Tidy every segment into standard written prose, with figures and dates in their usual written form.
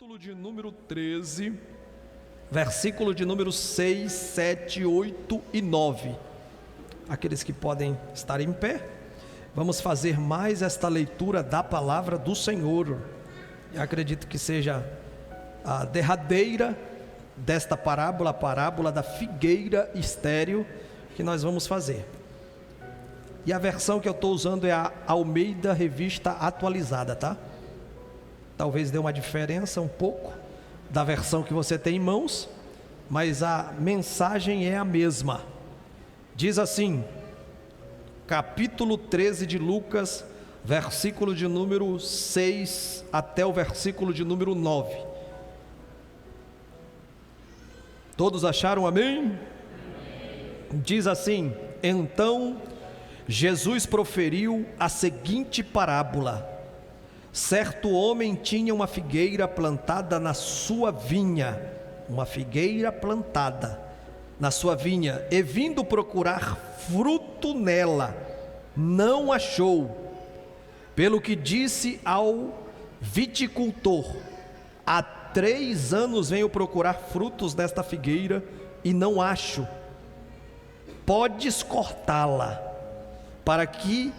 capítulo de número 13, versículo de número 6, 7, 8 e 9. Aqueles que podem estar em pé, vamos fazer mais esta leitura da palavra do Senhor. Eu acredito que seja a derradeira desta parábola, a parábola da figueira estéril, que nós vamos fazer. E a versão que eu estou usando é a Almeida Revista Atualizada, tá? Talvez dê uma diferença um pouco da versão que você tem em mãos, mas a mensagem é a mesma. Diz assim, capítulo 13 de Lucas, versículo de número 6 até o versículo de número 9. Todos acharam amém? Diz assim: então Jesus proferiu a seguinte parábola. Certo homem tinha uma figueira plantada na sua vinha, e vindo procurar fruto nela, não achou. Pelo que disse ao viticultor: há 3 anos venho procurar frutos desta figueira e não acho. Podes cortá-la, para que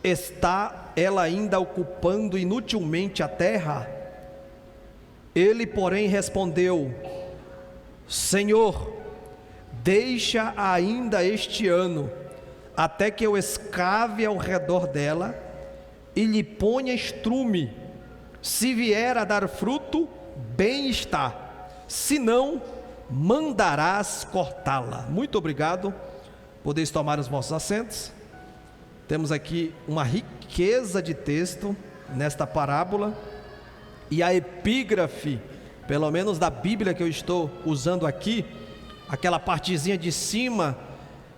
está ela ainda ocupando inutilmente a terra? Ele, porém, respondeu: Senhor, deixa ainda este ano, até que eu escave ao redor dela e lhe ponha estrume. Se vier a dar fruto, bem está, se não, mandarás cortá-la. Muito obrigado. Podeis tomar os vossos assentos. Temos aqui uma riqueza de texto nesta parábola, e a epígrafe, pelo menos da Bíblia que eu estou usando aqui, aquela partezinha de cima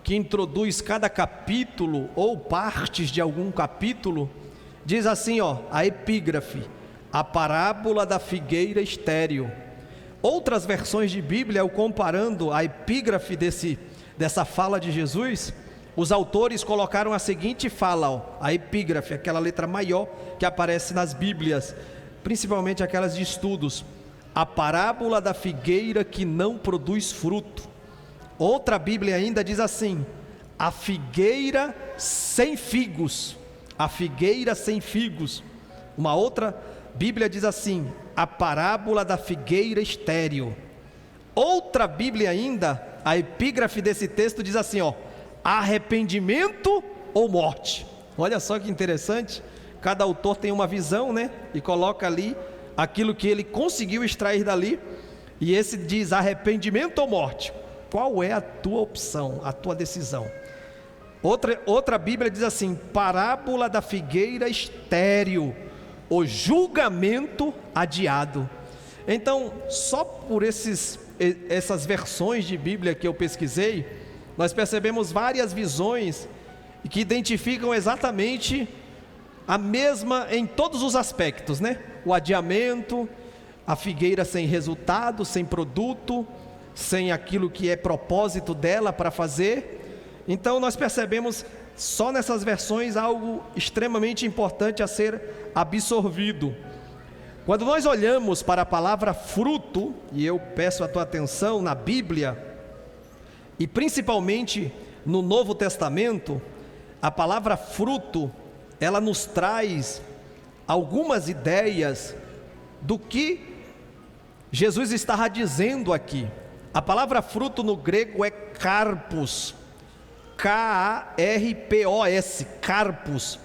que introduz cada capítulo ou partes de algum capítulo, diz assim, a epígrafe: a parábola da figueira estéril. Outras versões de Bíblia, comparando a epígrafe dessa fala de Jesus, os autores colocaram a seguinte fala, a epígrafe, aquela letra maior que aparece nas Bíblias, principalmente aquelas de estudos: a parábola da figueira que não produz fruto. Outra Bíblia ainda diz assim: a figueira sem figos. Uma outra Bíblia diz assim: a parábola da figueira estéril. Outra Bíblia ainda, a epígrafe desse texto diz assim, arrependimento ou morte. Olha só que interessante, cada autor tem uma visão, né? E coloca ali aquilo que ele conseguiu extrair dali, e esse diz arrependimento ou morte. Qual é a tua opção, a tua decisão? Outra Bíblia diz assim: parábola da figueira estéril, o julgamento adiado. Então, só por essas versões de Bíblia que eu pesquisei, nós percebemos várias visões que identificam exatamente a mesma em todos os aspectos, né? O adiamento, a figueira sem resultado, sem produto, sem aquilo que é propósito dela para fazer. Então nós percebemos só nessas versões algo extremamente importante a ser absorvido. Quando nós olhamos para a palavra fruto, e eu peço a tua atenção na Bíblia, e principalmente no Novo Testamento, a palavra fruto, ela nos traz algumas ideias do que Jesus estava dizendo aqui. A palavra fruto no grego é karpos, K-A-R-P-O-S, karpos,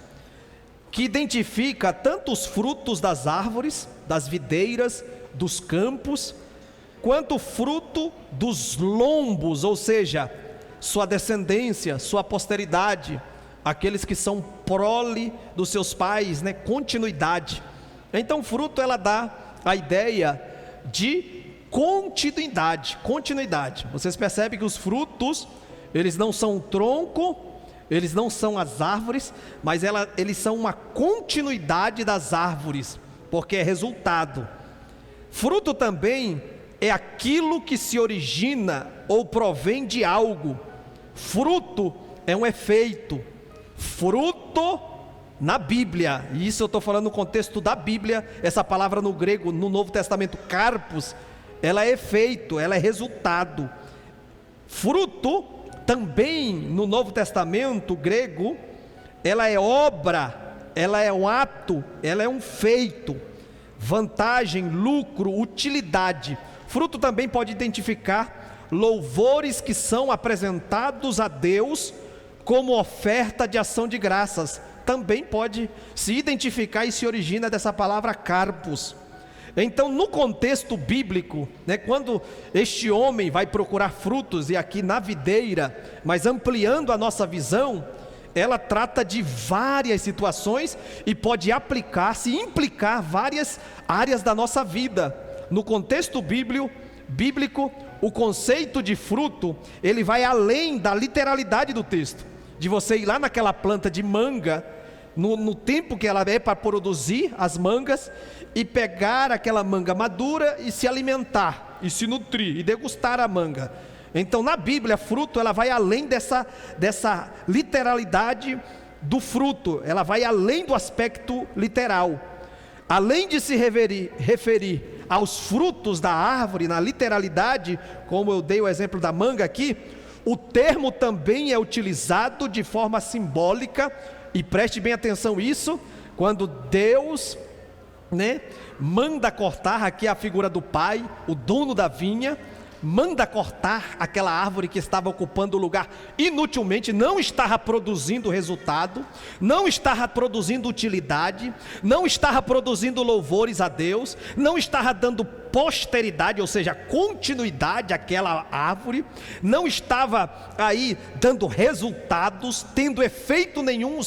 que identifica tanto os frutos das árvores, das videiras, dos campos, quanto o fruto dos lombos, ou seja, sua descendência, sua posteridade, aqueles que são prole dos seus pais, né? Continuidade. Então fruto, ela dá a ideia de continuidade. Vocês percebem que os frutos, eles não são o tronco, eles não são as árvores, mas eles são uma continuidade das árvores, porque é resultado. Fruto também é aquilo que se origina ou provém de algo. Fruto é um efeito. Fruto Na Bíblia, e isso eu estou falando no contexto da Bíblia, essa palavra no grego, no Novo Testamento, karpos, ela é efeito, ela é resultado. Fruto, também no Novo Testamento grego, ela é obra, ela é um ato, ela é um feito, vantagem, lucro, utilidade. Fruto também pode identificar louvores que são apresentados a Deus como oferta de ação de graças. Também pode se identificar e se origina dessa palavra karpos. Então, no contexto bíblico, quando este homem vai procurar frutos, e aqui na videira, mas ampliando a nossa visão, ela trata de várias situações e pode aplicar-se, implicar várias áreas da nossa vida. No contexto bíblico, o conceito de fruto, ele vai além da literalidade do texto, de você ir lá naquela planta de manga, no tempo que ela é para produzir as mangas, e pegar aquela manga madura e se alimentar, e se nutrir, e degustar a manga. Então na Bíblia, fruto, ela vai além dessa literalidade do fruto, ela vai além do aspecto literal. Além de se referir aos frutos da árvore, na literalidade, como eu dei o exemplo da manga aqui, o termo também é utilizado de forma simbólica. E preste bem atenção isso, quando Deus, manda cortar, aqui a figura do pai, o dono da vinha, manda cortar aquela árvore que estava ocupando o lugar inutilmente, não estava produzindo resultado, não estava produzindo utilidade, não estava produzindo louvores a Deus, não estava dando posteridade, ou seja, continuidade àquela árvore, não estava aí dando resultados, tendo efeito nenhum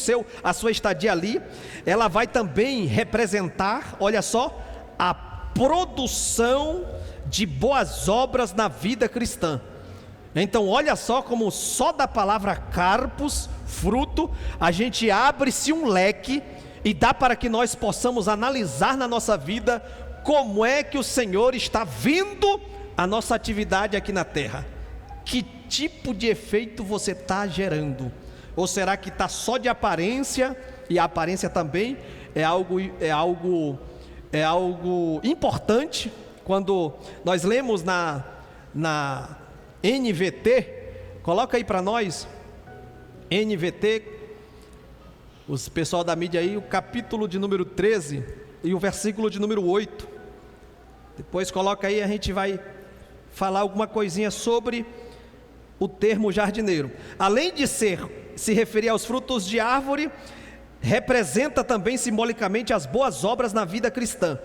a sua estadia ali. Ela vai também representar, olha só, a produção de boas obras na vida cristã. Então olha só como só da palavra karpos, fruto, a gente abre-se um leque e dá para que nós possamos analisar na nossa vida como é que o Senhor está vendo a nossa atividade aqui na terra. Que tipo de efeito você está gerando? Ou será que está só de aparência, e a aparência também é algo importante? Quando nós lemos na NVT, coloca aí para nós, NVT, os pessoal da mídia aí, o capítulo de número 13 e o versículo de número 8. Depois coloca aí, a gente vai falar alguma coisinha sobre o termo jardineiro. Além de se referir aos frutos de árvore, representa também simbolicamente as boas obras na vida cristã.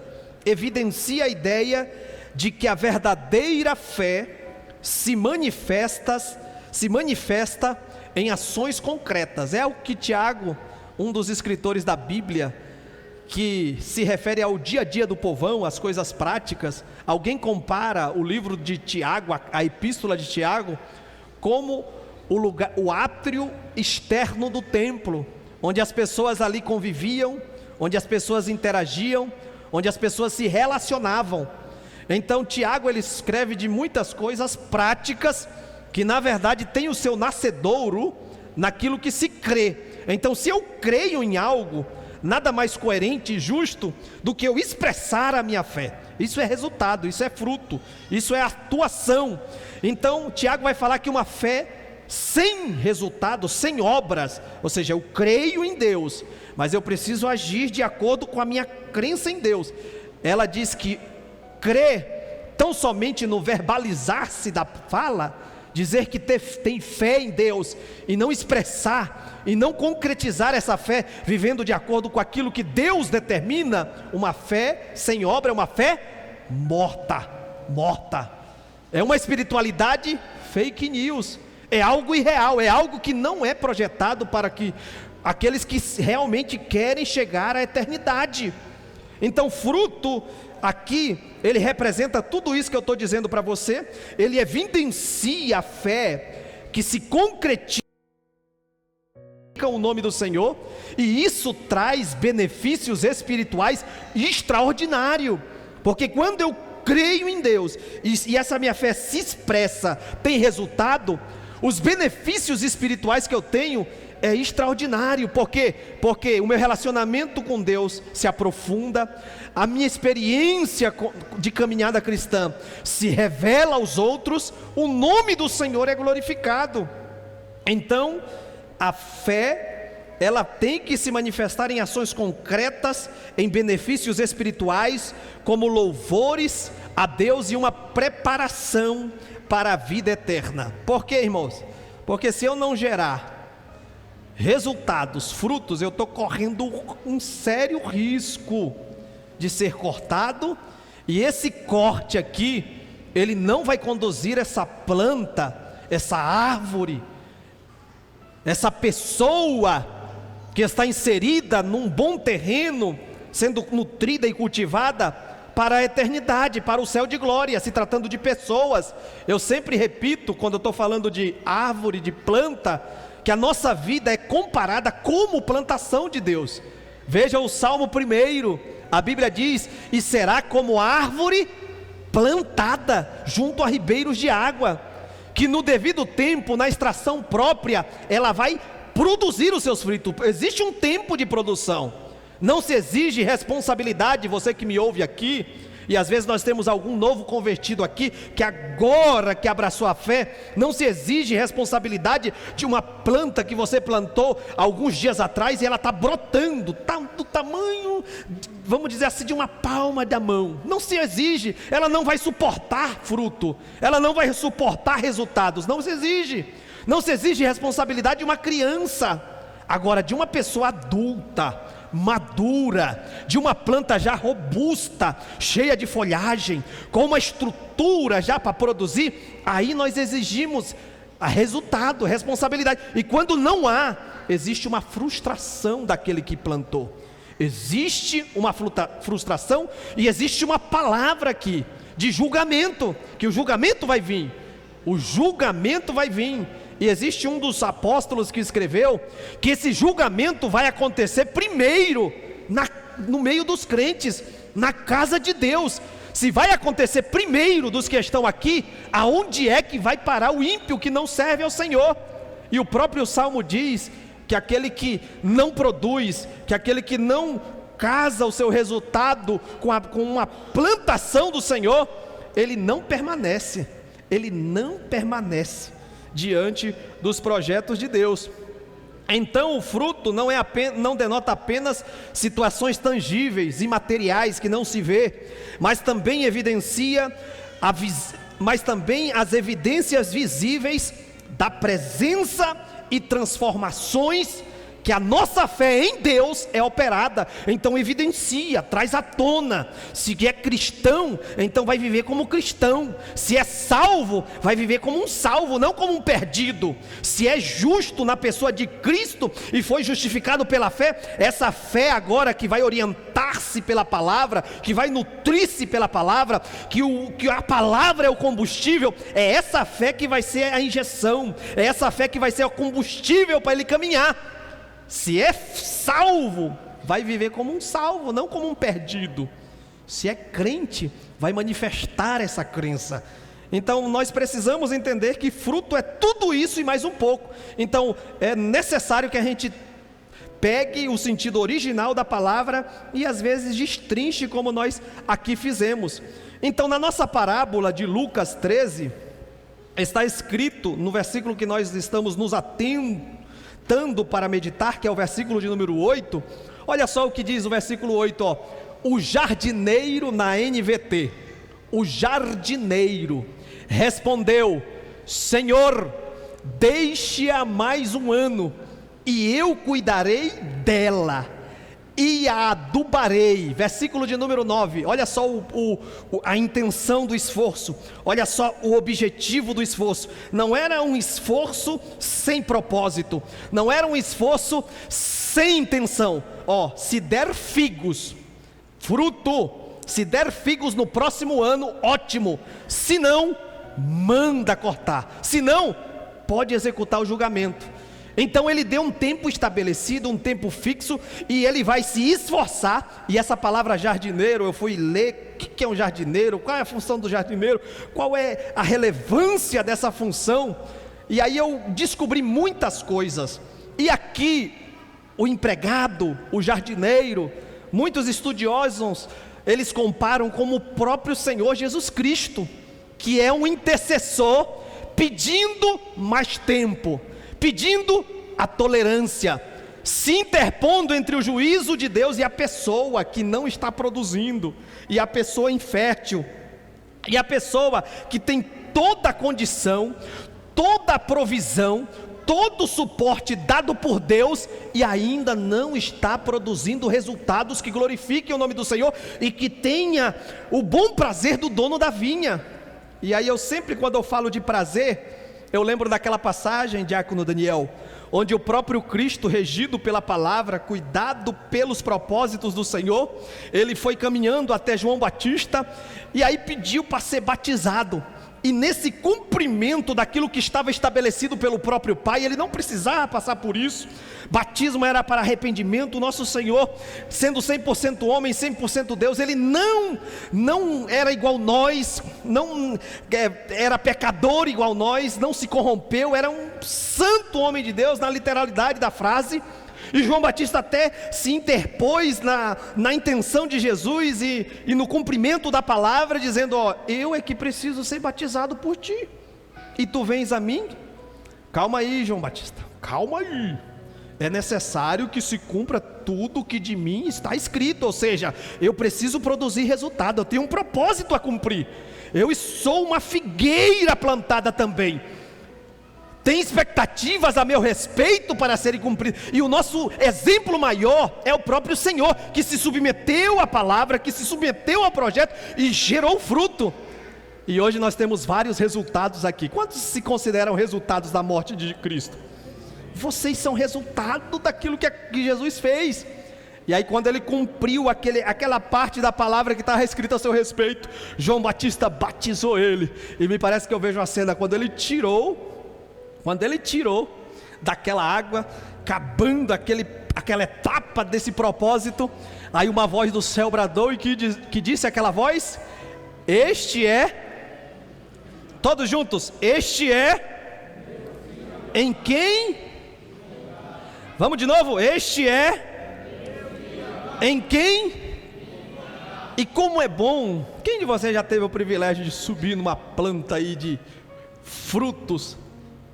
Evidencia a ideia de que a verdadeira fé se manifesta em ações concretas. É o que Tiago, um dos escritores da Bíblia, que se refere ao dia a dia do povão, às coisas práticas. Alguém compara o livro de Tiago, a epístola de Tiago, como o átrio externo do templo, onde as pessoas ali conviviam, onde as pessoas interagiam, onde as pessoas se relacionavam. Então Tiago, ele escreve de muitas coisas práticas, que na verdade tem o seu nascedouro naquilo que se crê. Então, se eu creio em algo, nada mais coerente e justo do que eu expressar a minha fé. Isso é resultado, isso é fruto, isso é atuação. Então Tiago vai falar que uma fé sem resultado, sem obras, ou seja, eu creio em Deus, mas eu preciso agir de acordo com a minha crença em Deus. Ela diz que crer tão somente no verbalizar-se da fala, dizer que tem fé em Deus e não expressar e não concretizar essa fé vivendo de acordo com aquilo que Deus determina, uma fé sem obra é uma fé morta. É uma espiritualidade fake news, é algo irreal, é algo que não é projetado para que aqueles que realmente querem chegar à eternidade. Então fruto aqui, ele representa tudo isso que eu estou dizendo para você. Ele evidencia a fé que se concretiza o nome do Senhor, e isso traz benefícios espirituais extraordinários, porque quando eu creio em Deus e essa minha fé se expressa, tem resultado, os benefícios espirituais que eu tenho é extraordinário. Por quê? Porque o meu relacionamento com Deus se aprofunda, a minha experiência de caminhada cristã se revela aos outros, o nome do Senhor é glorificado. Então, a fé, ela tem que se manifestar em ações concretas, em benefícios espirituais, como louvores a Deus e uma preparação para a vida eterna. Por quê, irmãos? Porque se eu não gerar resultados, frutos, eu estou correndo um sério risco de ser cortado, e esse corte aqui, ele não vai conduzir essa planta, essa árvore, essa pessoa que está inserida num bom terreno, sendo nutrida e cultivada para a eternidade, para o céu de glória. Se tratando de pessoas, eu sempre repito, quando eu estou falando de árvore, de planta, que a nossa vida é comparada como plantação de Deus. Veja o Salmo 1, a Bíblia diz: e será como árvore plantada junto a ribeiros de água, que no devido tempo, na extração própria, ela vai produzir os seus frutos. Existe um tempo de produção, não se exige responsabilidade. Você que me ouve aqui, e às vezes nós temos algum novo convertido aqui, que agora que abraçou a fé, não se exige responsabilidade de uma planta que você plantou alguns dias atrás e ela está brotando, está do tamanho, vamos dizer assim, de uma palma da mão. Não se exige, ela não vai suportar fruto, ela não vai suportar resultados, não se exige. Não se exige responsabilidade de uma criança. Agora, de uma pessoa adulta, madura, de uma planta já robusta, cheia de folhagem, com uma estrutura já para produzir, aí nós exigimos resultado, responsabilidade. E quando não há, existe uma frustração daquele que plantou. Existe uma frustração e existe uma palavra aqui de julgamento, que o julgamento vai vir. O julgamento vai vir. E existe um dos apóstolos que escreveu que esse julgamento vai acontecer primeiro no meio dos crentes, na casa de Deus. Se vai acontecer primeiro dos que estão aqui, aonde é que vai parar o ímpio que não serve ao Senhor? E o próprio Salmo diz que aquele que não produz, que aquele que não casa o seu resultado com uma plantação do Senhor, ele não permanece diante dos projetos de Deus. Então o fruto não denota apenas situações tangíveis e materiais que não se vê, mas também evidencia mas também as evidências visíveis da presença e transformações que a nossa fé em Deus é operada. Então evidencia, traz à tona. Se é cristão, então vai viver como cristão. Se é salvo, vai viver como um salvo, não como um perdido. Se é justo na pessoa de Cristo e foi justificado pela fé, essa fé agora que vai orientar-se pela palavra, que vai nutrir-se pela palavra, que a palavra é o combustível, é essa fé que vai ser a injeção, é essa fé que vai ser o combustível para ele caminhar. Se é salvo, vai viver como um salvo, não como um perdido. Se é crente, vai manifestar essa crença. Então nós precisamos entender que fruto é tudo isso e mais um pouco. Então é necessário que a gente pegue o sentido original da palavra e às vezes destrinche, como nós aqui fizemos. Então na nossa parábola de Lucas 13, está escrito no versículo que nós estamos nos atentando para meditar, que é o versículo de número 8, olha só o que diz o versículo 8, ó. O jardineiro, na NVT, o jardineiro respondeu: Senhor, deixe-a mais um ano, e eu cuidarei dela, e a adubarei. Versículo de número 9, olha só a intenção do esforço, olha só o objetivo do esforço. Não era um esforço sem propósito, não era um esforço sem intenção. Se der figos, fruto, se der figos no próximo ano, ótimo. Se não, manda cortar. Se não, pode executar o julgamento. Então ele deu um tempo estabelecido, um tempo fixo, e ele vai se esforçar. E essa palavra jardineiro, eu fui ler, o que é um jardineiro? Qual é a função do jardineiro? Qual é a relevância dessa função? E aí eu descobri muitas coisas. E aqui, o empregado, o jardineiro, muitos estudiosos, eles comparam como o próprio Senhor Jesus Cristo, que é um intercessor, pedindo mais tempo, pedindo a tolerância, se interpondo entre o juízo de Deus e a pessoa que não está produzindo, e a pessoa infértil, e a pessoa que tem toda a condição, toda a provisão, todo o suporte dado por Deus, e ainda não está produzindo resultados que glorifiquem o nome do Senhor, e que tenha o bom prazer do dono da vinha. E aí eu sempre, quando eu falo de prazer, eu lembro daquela passagem, diácono Daniel, onde o próprio Cristo, regido pela palavra, cuidado pelos propósitos do Senhor, ele foi caminhando até João Batista, e aí pediu para ser batizado. E nesse cumprimento daquilo que estava estabelecido pelo próprio Pai, ele não precisava passar por isso. Batismo era para arrependimento. O nosso Senhor, sendo 100% homem, 100% Deus, ele não era igual nós, não era pecador igual nós, não se corrompeu, era um santo homem de Deus, na literalidade da frase. E João Batista até se interpôs na intenção de Jesus e no cumprimento da palavra, dizendo: ó, eu é que preciso ser batizado por ti, e tu vens a mim? Calma aí, João Batista, calma aí. É necessário que se cumpra tudo o que de mim está escrito, ou seja, eu preciso produzir resultado, eu tenho um propósito a cumprir. Eu sou uma figueira plantada também, tem expectativas a meu respeito para serem cumpridas, e o nosso exemplo maior é o próprio Senhor, que se submeteu à palavra, que se submeteu ao projeto e gerou fruto. E hoje nós temos vários resultados aqui. Quantos se consideram resultados da morte de Cristo? Vocês são resultado daquilo que Jesus fez. E aí, quando ele cumpriu aquela parte da palavra que estava escrita a seu respeito, João Batista batizou ele. E me parece que eu vejo a cena quando ele tirou daquela água, acabando aquela etapa desse propósito. Aí uma voz do céu bradou, e que disse aquela voz: este é, todos juntos, este é em quem, vamos de novo, este é em quem, e como é bom. Quem de vocês já teve o privilégio de subir numa planta aí de frutos,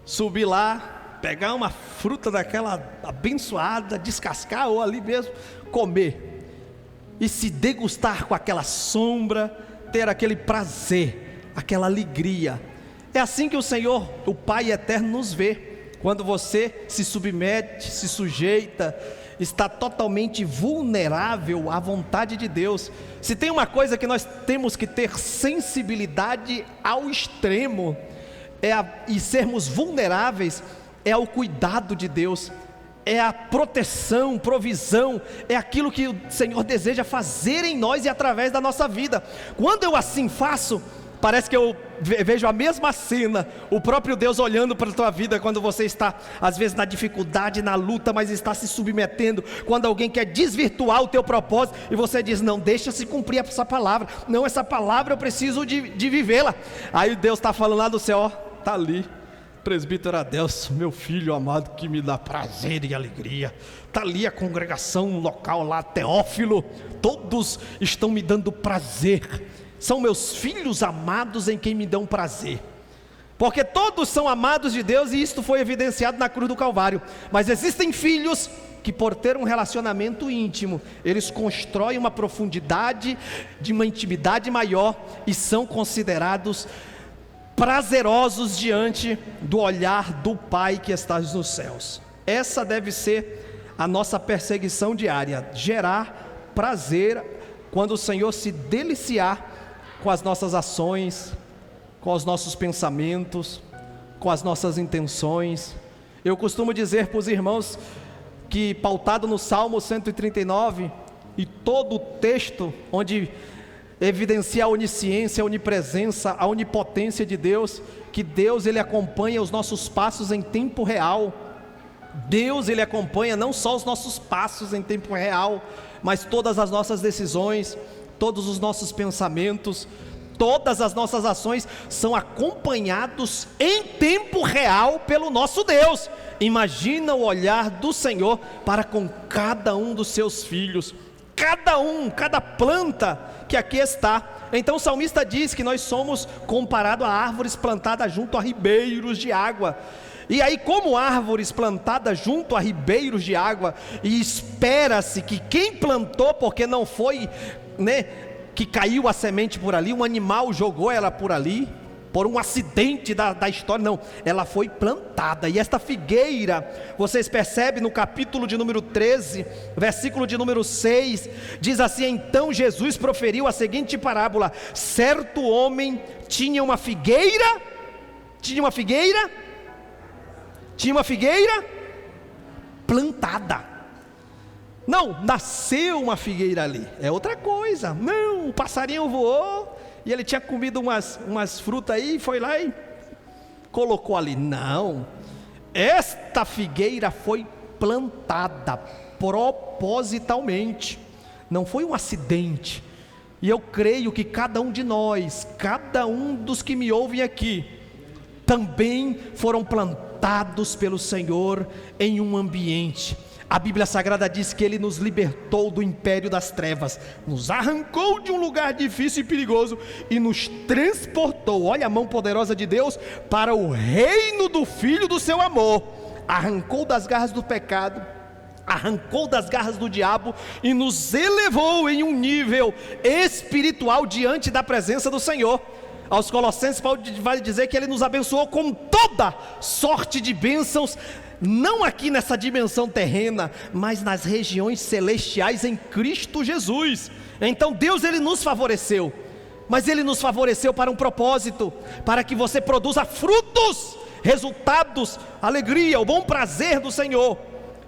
subir lá, pegar uma fruta daquela abençoada, descascar, ou ali mesmo comer, e se degustar com aquela sombra, ter aquele prazer, aquela alegria? É assim que o Senhor, o Pai eterno, nos vê. Quando você se submete, se sujeita, está totalmente vulnerável à vontade de Deus. Se tem uma coisa que nós temos que ter sensibilidade ao extremo, e sermos vulneráveis, é ao cuidado de Deus, é a proteção, provisão, é aquilo que o Senhor deseja fazer em nós e através da nossa vida. Quando eu assim faço, parece que eu vejo a mesma cena, o próprio Deus olhando para a tua vida, quando você está às vezes na dificuldade, na luta, mas está se submetendo. Quando alguém quer desvirtuar o teu propósito, e você diz: não, deixa se cumprir essa palavra, não, essa palavra eu preciso de vivê-la. Aí Deus está falando lá do céu: ó, está ali, presbítero Adelson, meu filho amado, que me dá prazer e alegria. Está ali a congregação local lá, Teófilo, todos estão me dando prazer. São meus filhos amados em quem me dão prazer. Porque todos são amados de Deus, e isto foi evidenciado na cruz do Calvário. Mas existem filhos que, por ter um relacionamento íntimo, eles constroem uma profundidade, de uma intimidade maior, e são considerados prazerosos diante do olhar do Pai que está nos céus. Essa deve ser a nossa perseguição diária: gerar prazer quando o Senhor se deliciar com as nossas ações, com os nossos pensamentos, com as nossas intenções. Eu costumo dizer para os irmãos que, pautado no Salmo 139, e todo o texto onde evidencia a onisciência, a onipresença, a onipotência de Deus, que Deus, ele acompanha os nossos passos em tempo real. Deus, ele acompanha não só os nossos passos em tempo real, mas todas as nossas decisões, todos os nossos pensamentos, todas as nossas ações são acompanhados em tempo real pelo nosso Deus. Imagina o olhar do Senhor para com cada um dos seus filhos, cada planta que aqui está. Então o salmista diz que nós somos comparados a árvores plantadas junto a ribeiros de água. E aí, como árvores plantadas junto a ribeiros de água, e espera-se que quem plantou, porque não foi, que caiu a semente por ali, um animal jogou ela por ali, por um acidente da história, não, ela foi plantada. E esta figueira, vocês percebem no capítulo de número 13, versículo de número 6, diz assim: então Jesus proferiu a seguinte parábola: certo homem tinha uma figueira plantada. Não, nasceu uma figueira ali, é outra coisa. Não, o passarinho voou e ele tinha comido umas frutas aí, foi lá e colocou ali. Não, esta figueira foi plantada propositalmente, não foi um acidente. E eu creio que cada um de nós, cada um dos que me ouvem aqui, também foram plantados pelo Senhor em um ambiente. A Bíblia Sagrada diz que Ele nos libertou do império das trevas, nos arrancou de um lugar difícil e perigoso e nos transportou, olha a mão poderosa de Deus, para o reino do Filho do seu amor. Arrancou das garras do pecado, arrancou das garras do diabo e nos elevou em um nível espiritual diante da presença do Senhor. Aos Colossenses, Paulo vai dizer que Ele nos abençoou com toda sorte de bênçãos, não aqui nessa dimensão terrena, mas nas regiões celestiais em Cristo Jesus. Então Deus, Ele nos favoreceu, mas Ele nos favoreceu para um propósito, para que você produza frutos, resultados, alegria, o bom prazer do Senhor.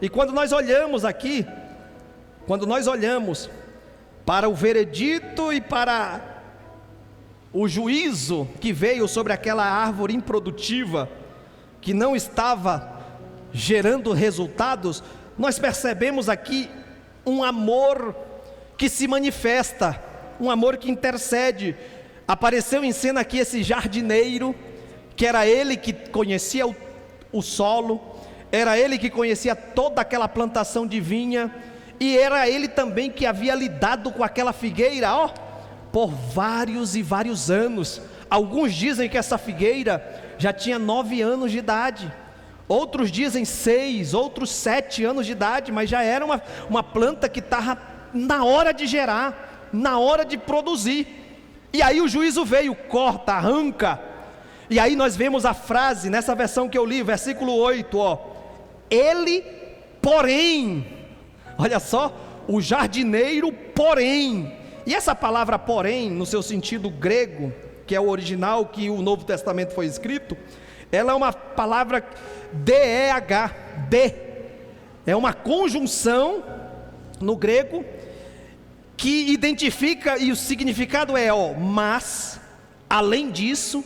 E quando nós olhamos aqui, quando nós olhamos para o veredito e para o juízo que veio sobre aquela árvore improdutiva, que não estava gerando resultados, nós percebemos aqui um amor que se manifesta, um amor que intercede. Apareceu em cena aqui esse jardineiro, que era ele que conhecia o solo, era ele que conhecia toda aquela plantação de vinha, e era ele também que havia lidado com aquela figueira, por vários e vários anos. Alguns dizem que essa figueira já tinha 9 anos de idade, outros dizem 6, outros 7 anos de idade, mas já era uma planta que estava na hora de gerar, na hora de produzir. E aí o juízo veio, corta, arranca. E aí nós vemos a frase, nessa versão que eu li, versículo 8, ele, porém, olha só, o jardineiro, porém. E essa palavra porém, no seu sentido grego, que é o original que o Novo Testamento foi escrito, ela é uma palavra D-E-H, é uma conjunção no grego que identifica, e o significado é mas, além disso,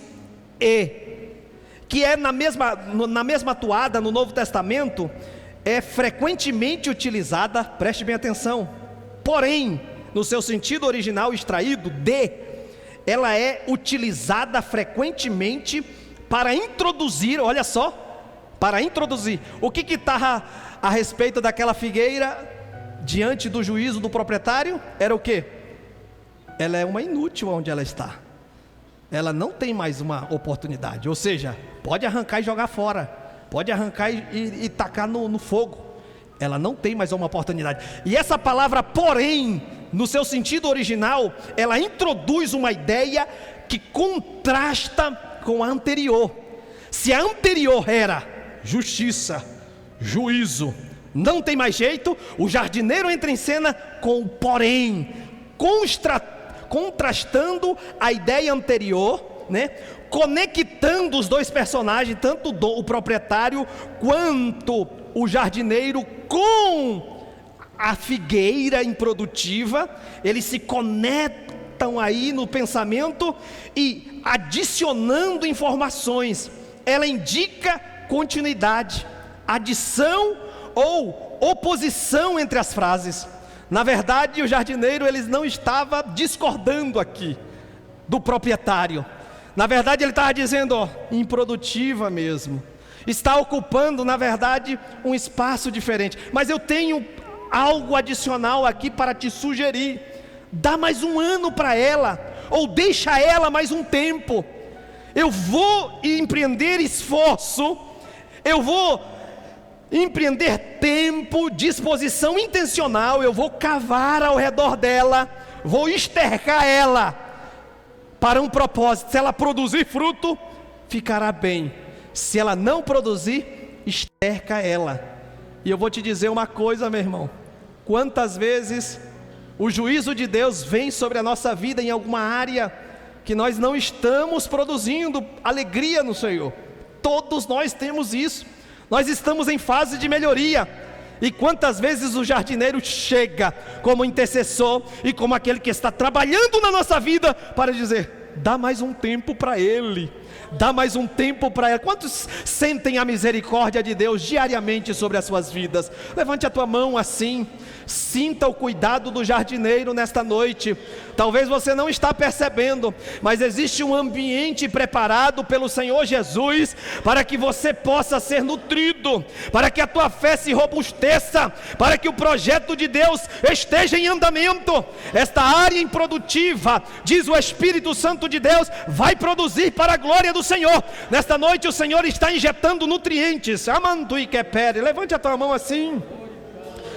que é na mesma toada no Novo Testamento, é frequentemente utilizada, preste bem atenção, porém, no seu sentido original extraído, ela é utilizada frequentemente para introduzir, olha só, para introduzir. O que está a respeito daquela figueira diante do juízo do proprietário? Era o quê? Ela é uma inútil onde ela está, ela não tem mais uma oportunidade, ou seja, pode arrancar e jogar fora, pode arrancar e tacar no fogo, ela não tem mais uma oportunidade. E essa palavra porém, no seu sentido original, ela introduz uma ideia que contrasta com a anterior. Se a anterior era justiça, juízo, não tem mais jeito, o jardineiro entra em cena com o porém, contrastando a ideia anterior, conectando os dois personagens, tanto o proprietário quanto o jardineiro, com a figueira improdutiva. Eles se conectam aí no pensamento e adicionando informações. Ela indica continuidade, adição ou oposição entre as frases. Na verdade, o jardineiro ele não estava discordando aqui. do proprietário. Na verdade ele estava dizendo, ó, improdutiva mesmo, está ocupando na verdade um espaço diferente. Mas eu tenho algo adicional aqui para te sugerir: dá mais um ano para ela, ou deixa ela mais um tempo. Eu vou empreender esforço, eu vou empreender tempo, disposição intencional, eu vou cavar ao redor dela, vou estercar ela para um propósito. Se ela produzir fruto, ficará bem. Se ela não produzir, esterca ela. E eu vou te dizer uma coisa, meu irmão: quantas vezes o juízo de Deus vem sobre a nossa vida em alguma área que nós não estamos produzindo alegria no Senhor. Todos nós temos isso. Nós estamos em fase de melhoria. E quantas vezes o jardineiro chega como intercessor e como aquele que está trabalhando na nossa vida para dizer: dá mais um tempo para ele, dá mais um tempo para ela. Quantos sentem a misericórdia de Deus diariamente sobre as suas vidas? Levante a tua mão assim. Sinta o cuidado do jardineiro nesta noite. Talvez você não está percebendo, mas existe um ambiente preparado pelo Senhor Jesus para que você possa ser nutrido, para que a tua fé se robusteça, para que o projeto de Deus esteja em andamento. Esta área improdutiva, diz o Espírito Santo de Deus, vai produzir para a glória do Senhor. Nesta noite o Senhor está injetando nutrientes. Levante a tua mão assim.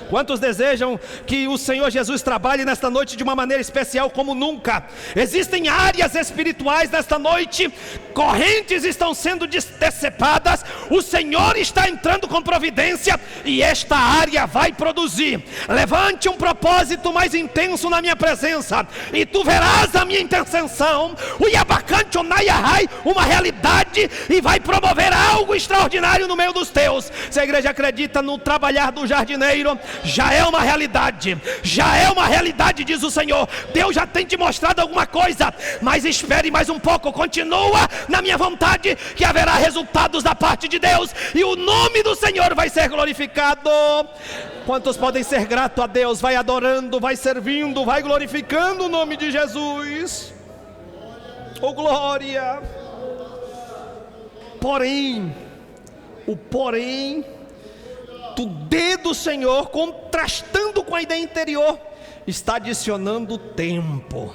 Quantos desejam que o Senhor Jesus trabalhe nesta noite de uma maneira especial como nunca? Existem áreas espirituais nesta noite, correntes estão sendo decepadas, o Senhor está entrando com providência e esta área vai produzir. Levante um propósito mais intenso na minha presença e tu verás a minha intercessão, uma realidade, e vai promover algo extraordinário no meio dos teus. Se a igreja acredita no trabalhar do jardineiro, já é uma realidade, diz o Senhor. Deus já tem te mostrado alguma coisa, mas espere mais um pouco, continua na minha vontade, que haverá resultados da parte de Deus, e o nome do Senhor vai ser glorificado. Quantos podem ser gratos a Deus? Vai adorando, vai servindo, vai glorificando o nome de Jesus. Oh glória! Porém, do dedo do Senhor, contrastando com a ideia interior, está adicionando tempo.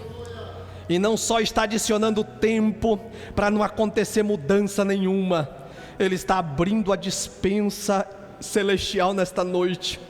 E não só está adicionando tempo para não acontecer mudança nenhuma, Ele está abrindo a despensa celestial nesta noite.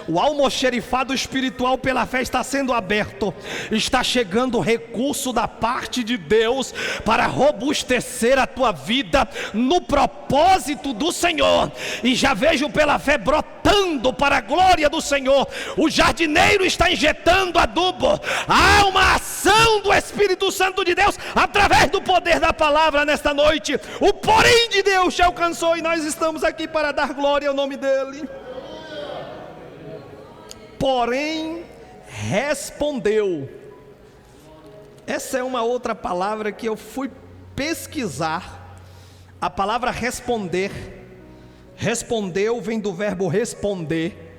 O almoxerifado espiritual pela fé está sendo aberto. Está chegando recurso da parte de Deus para robustecer a tua vida no propósito do Senhor. E já vejo pela fé brotando para a glória do Senhor. O jardineiro está injetando adubo. Há uma ação do Espírito Santo de Deus através do poder da palavra nesta noite. O porém de Deus te alcançou e nós estamos aqui para dar glória ao nome dEle. Porém, respondeu. Essa é uma outra palavra que eu fui pesquisar. A palavra responder, respondeu, vem do verbo responder,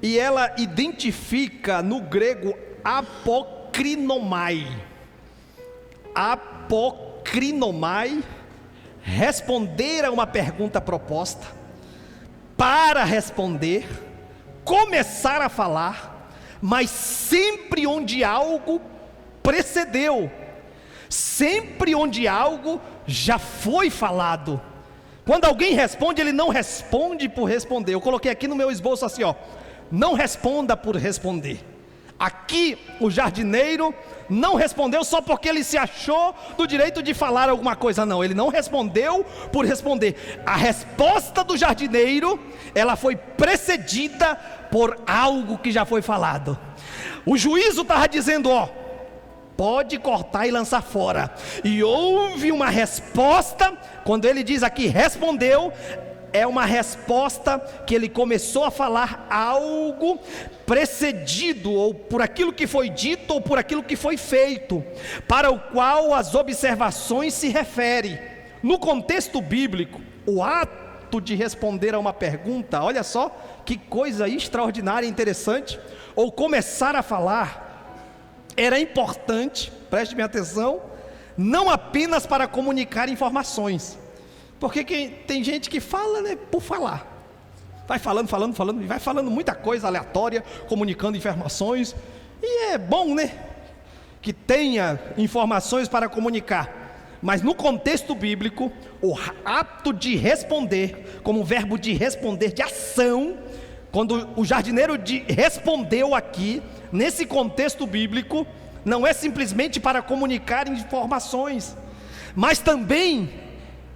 e ela identifica no grego apokrinomai. Apokrinomai, responder a uma pergunta proposta, para responder, começar a falar, mas sempre onde algo precedeu, sempre onde algo já foi falado. Quando alguém responde, ele não responde por responder. Eu coloquei aqui no meu esboço assim, ó: não responda por responder. Aqui o jardineiro não respondeu só porque ele se achou do direito de falar alguma coisa, não. Ele não respondeu por responder. A resposta do jardineiro, ela foi precedida por algo que já foi falado. O juízo estava dizendo, ó, pode cortar e lançar fora. E houve uma resposta. Quando ele diz aqui respondeu, é uma resposta que ele começou a falar algo precedido, ou por aquilo que foi dito, ou por aquilo que foi feito, para o qual as observações se referem. No contexto bíblico, o ato de responder a uma pergunta, olha só que coisa extraordinária e interessante, ou começar a falar, era importante, preste-me atenção, não apenas para comunicar informações, porque tem gente que fala, né, por falar, vai falando, e vai falando muita coisa aleatória, comunicando informações, e é bom, né, que tenha informações para comunicar, mas no contexto bíblico, o ato de responder, como verbo de responder, de ação, quando o jardineiro respondeu aqui, nesse contexto bíblico, não é simplesmente para comunicar informações, mas também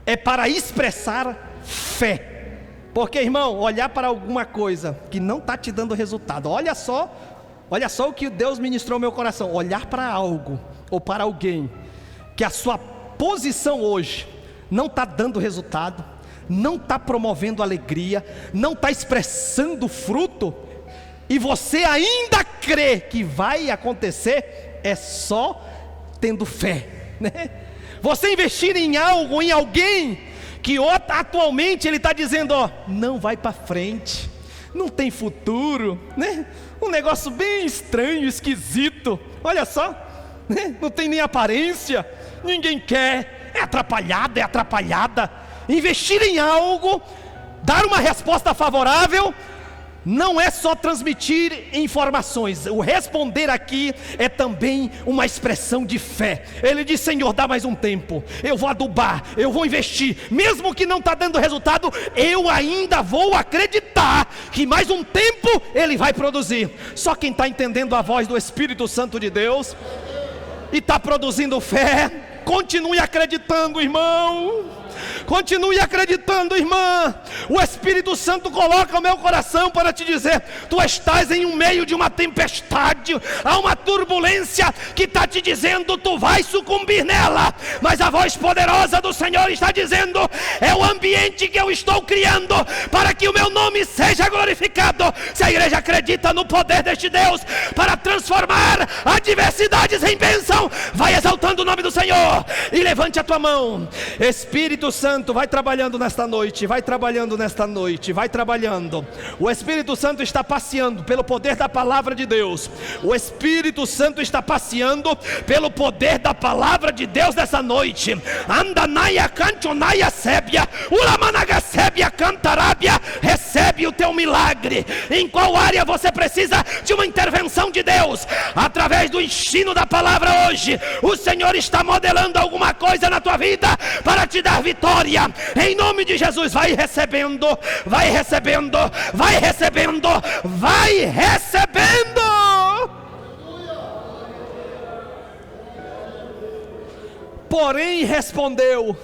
é para expressar fé. Porque, irmão, olhar para alguma coisa que não está te dando resultado, olha só o que Deus ministrou ao meu coração. Olhar para algo ou para alguém que a sua posição hoje não está dando resultado, não está promovendo alegria, não está expressando fruto, e você ainda crê que vai acontecer, é só tendo fé, né? Você investir em algo, em alguém que atualmente ele está dizendo, ó, não vai para frente, não tem futuro, né? Um negócio bem estranho, esquisito, olha só, né? Não tem nem aparência, ninguém quer, é atrapalhada. Investir em algo, dar uma resposta favorável, não é só transmitir informações. O responder aqui é também uma expressão de fé. Ele diz, Senhor, dá mais um tempo, eu vou adubar, eu vou investir, mesmo que não está dando resultado, eu ainda vou acreditar que mais um tempo Ele vai produzir. Só quem está entendendo a voz do Espírito Santo de Deus e está produzindo fé, continue acreditando, irmão. Continue acreditando, irmã. O Espírito Santo coloca o meu coração para te dizer, tu estás em um meio de uma tempestade, há uma turbulência que está te dizendo, tu vais sucumbir nela, mas a voz poderosa do Senhor está dizendo, é o ambiente que eu estou criando para que o meu nome seja glorificado. Se a igreja acredita no poder deste Deus para transformar adversidades em bênção, vai exaltando o nome do Senhor e levante a tua mão. Espírito Santo, vai trabalhando nesta noite, vai trabalhando. O Espírito Santo está passeando pelo poder da palavra de Deus. O Espírito Santo está passeando pelo poder da palavra de Deus nessa noite. Andanaia cantonaia sébia, ulamanaga sébia cantarábia. Recebe o teu milagre. Em qual área você precisa de uma intervenção de Deus? Através do ensino da palavra hoje, o Senhor está modelando alguma coisa na tua vida para te dar vitória. Em nome de Jesus, vai recebendo. Porém respondeu.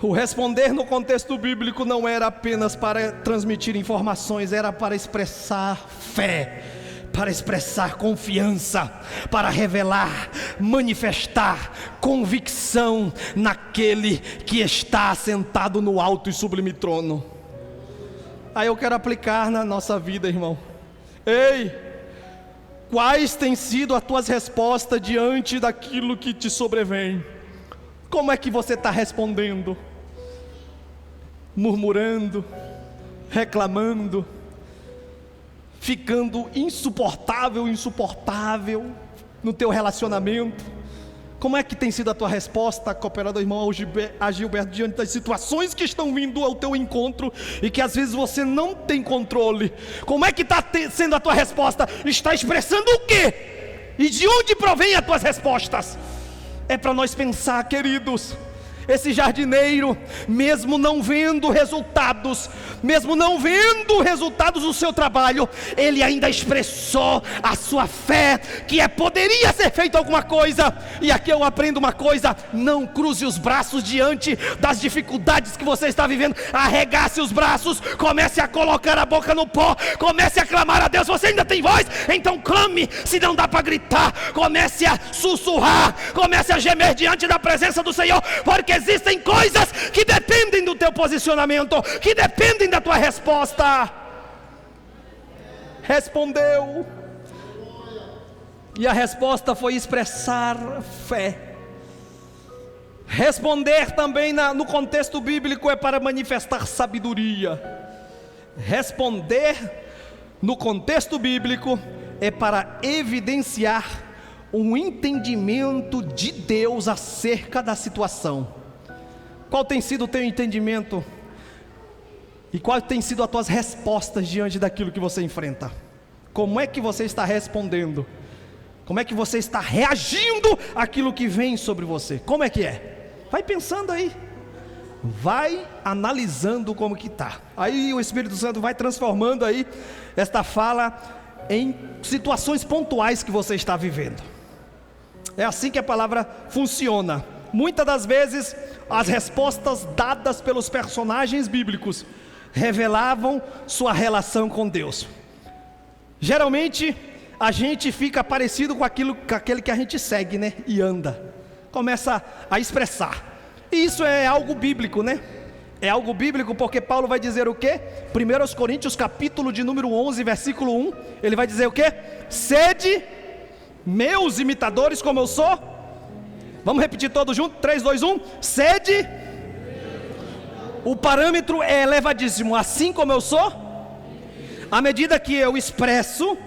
O responder no contexto bíblico não era apenas para transmitir informações, era para expressar fé, para expressar confiança, para revelar, manifestar convicção naquele que está sentado no alto e sublime trono. Aí eu quero aplicar na nossa vida, irmão. Ei, quais têm sido as tuas respostas diante daquilo que te sobrevém? Como é que você está respondendo? Murmurando, reclamando, ficando insuportável no teu relacionamento? Como é que tem sido a tua resposta, cooperador irmão Gilberto, diante das situações que estão vindo ao teu encontro e que às vezes você não tem controle? Como é que está sendo a tua resposta? Está expressando o quê? E de onde provém as tuas respostas? É para nós pensar, queridos. Esse jardineiro, mesmo não vendo resultados do seu trabalho, ele ainda expressou a sua fé, que poderia ser feito alguma coisa. E aqui eu aprendo uma coisa: não cruze os braços diante das dificuldades que você está vivendo. Arregace os braços, comece a colocar a boca no pó, comece a clamar a Deus. Você ainda tem voz? Então clame. Se não dá para gritar, comece a sussurrar, comece a gemer diante da presença do Senhor, porque existem coisas que dependem do teu posicionamento, que dependem da tua resposta. Respondeu, e a resposta foi expressar fé. Responder também no contexto bíblico é para manifestar sabedoria. Responder no contexto bíblico é para evidenciar um entendimento de Deus acerca da situação. Qual tem sido o teu entendimento? E quais têm sido as tuas respostas diante daquilo que você enfrenta? Como é que você está respondendo? Como é que você está reagindo àquilo que vem sobre você? Como é que é? Vai pensando aí. Vai analisando como que está. Aí o Espírito Santo vai transformando aí esta fala em situações pontuais que você está vivendo. É assim que a palavra funciona. Muitas das vezes as respostas dadas pelos personagens bíblicos revelavam sua relação com Deus. Geralmente a gente fica parecido com aquele que a gente segue, né? E anda, começa a expressar. E isso é algo bíblico, né? É algo bíblico porque Paulo vai dizer o quê? 1 Coríntios capítulo de número 11, versículo 1, ele vai dizer o quê? Sede meus imitadores como eu sou. Vamos repetir todos juntos? 3, 2, 1. Sede. O parâmetro é elevadíssimo, assim como eu sou. À medida que eu expresso